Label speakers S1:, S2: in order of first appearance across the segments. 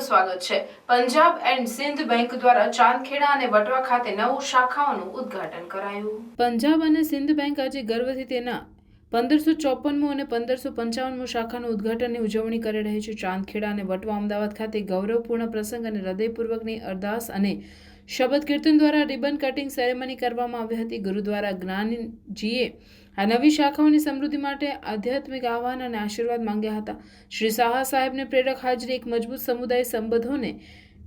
S1: સ્વાગત છે। Punjab and Sindh bank દ્વારા ચાંદખેડા અને વટવા ખાતે નવું શાખાઓનું ઉદ્ઘાટન કરાયું। પંજાબ અને સિંધ બેંક આજે ગર્વથી તેના 1554મું અને 1555મું શાખાનું ઉદ્ઘાટનની ઉજવણી કરી રહી છે। ચાંદખેડા અને વટવા અમદાવાદ ખાતે ગૌરવપૂર્ણ પ્રસંગ અને હૃદયપૂર્વકની અરદાસ અને શબદ કીર્તન દ્વારા રિબન કટિંગ સેરેમની કરવામાં આવી હતી। ગુરુદ્વારા જ્ઞાનજીએ આ નવી શાખાઓની સમૃદ્ધિ માટે આધ્યાત્મિક આહ્વાન અને આશીર્વાદ માંગ્યા હતા। શ્રી શાહ સાહેબને પ્રેરક હાજરી એક મજબૂત સમુદાય સંબંધોને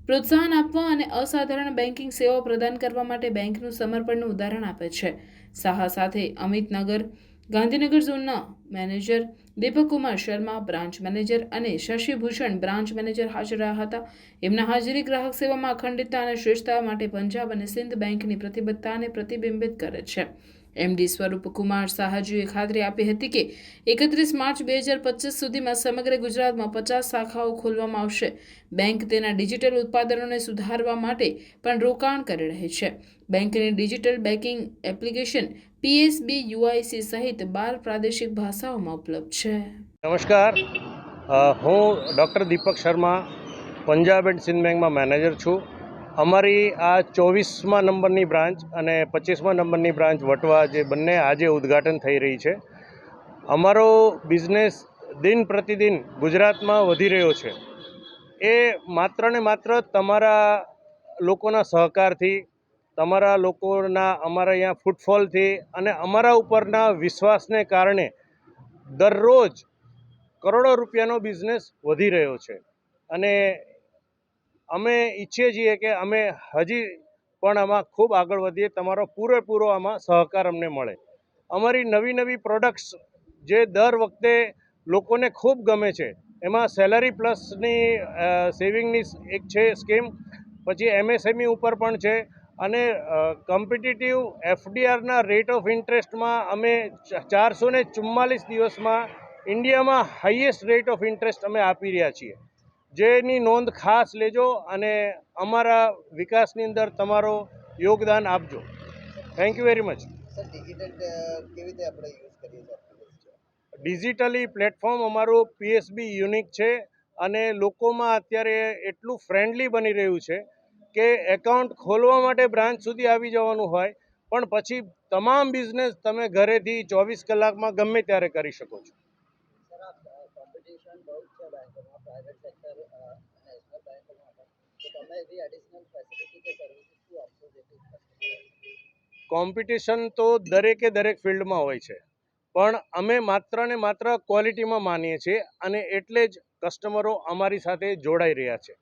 S1: પ્રોત્સાહન આપવા અને અસાધારણ બેન્કિંગ સેવાઓ પ્રદાન કરવા માટે બેંકનું સમર્પણનું ઉદાહરણ આપે છે। શાહ સાથે અમિતનગર ગાંધીનગર ઝોનના મેનેજર દીપક કુમાર શર્મા, બ્રાન્ચ મેનેજર અને શશિભૂષણ બ્રાન્ચ મેનેજર હાજર રહ્યા હતા। એમના હાજરી ગ્રાહક સેવામાં અખંડિતતા અને શ્રેષ્ઠતા માટે પંજાબ અને સિંધ બેંકની પ્રતિબદ્ધતાને પ્રતિબિંબિત કરે છે। એમડી સ્વરૂપ કુમાર સાહાજીએ ખાતરી આપી હતી કે 31 માર્ચ 2025 સુધીમાં સમગ્ર ગુજરાતમાં 50 શાખાઓ ખોલવામાં આવશે। બેંક તેના ડિજિટલ ઉત્પાદનોને સુધારવા માટે પણ રોકાણ કરી રહી છે। બેંકની digital banking application PSB UIC સહિત 12 પ્રાદેશિક ભાષાઓમાં ઉપલબ્ધ છે।
S2: નમસ્કાર, હું ડૉક્ટર દીપક શર્મા પંજાબ એન્ડ સિંધ બેંકમાં મેનેજર છું। અમારી આ 24મા નંબરની બ્રાન્ચ અને 25મા નંબરની બ્રાન્ચ વટવા જે બંને આજે ઉદ્ઘાટન થઈ રહી છે। અમારો બિઝનેસ દિન પ્રતિદિન ગુજરાતમાં વધી રહ્યો છે। એ માત્ર ને માત્ર તમારા લોકોના સહકારથી, તમારા લોકોના અમારા અહીંયા ફૂટફોલથી અને અમારા ઉપરના વિશ્વાસને કારણે દરરોજ કરોડો રૂપિયાનો બિઝનેસ વધી રહ્યો છે અને અમે ઈચ્છીએ છીએ કે અમે હજી પણ આમાં ખૂબ આગળ વધીએ। તમારો પૂરેપૂરો આમાં સહકાર અમને મળે। અમારી નવી નવી પ્રોડક્ટ્સ જે દર વખતે લોકોને ખૂબ ગમે છે, એમાં સેલરી પ્લસની સેવિંગની એક છે સ્કીમ, પછી MSME ઉપર પણ છે અને કોમ્પિટિટિવ FDRના રેટ ઓફ ઇન્ટરેસ્ટમાં અમે 444 દિવસમાં ઇન્ડિયામાં હાઈએસ્ટ રેટ ઓફ ઇન્ટરેસ્ટ અમે આપી રહ્યા છીએ, જેની નોંધ ખાસ લેજો અને અમારા વિકાસની અંદર તમારો યોગદાન આપજો। Thank you very much. Digitally platform અમારું PSB યુનિક છે અને લોકોમાં અત્યારે એટલું ફ્રેન્ડલી બની રહ્યું છે કે એકાઉન્ટ ખોલવા માટે બ્રાન્ચ સુધી આવી જવાનું હોય પણ પછી તમામ બિઝનેસ તમે ઘરેથી 24 કલાકમાં ગમે ત્યારે કરી શકો છો। કોમ્પિટિશન તો દરેકે દરેક ફિલ્ડમાં હોય છે, પણ અમે માત્ર ને માત્ર ક્વોલિટીમાં માનીએ છીએ અને એટલે જ કસ્ટમરો અમારી સાથે જોડાઈ રહ્યા છે।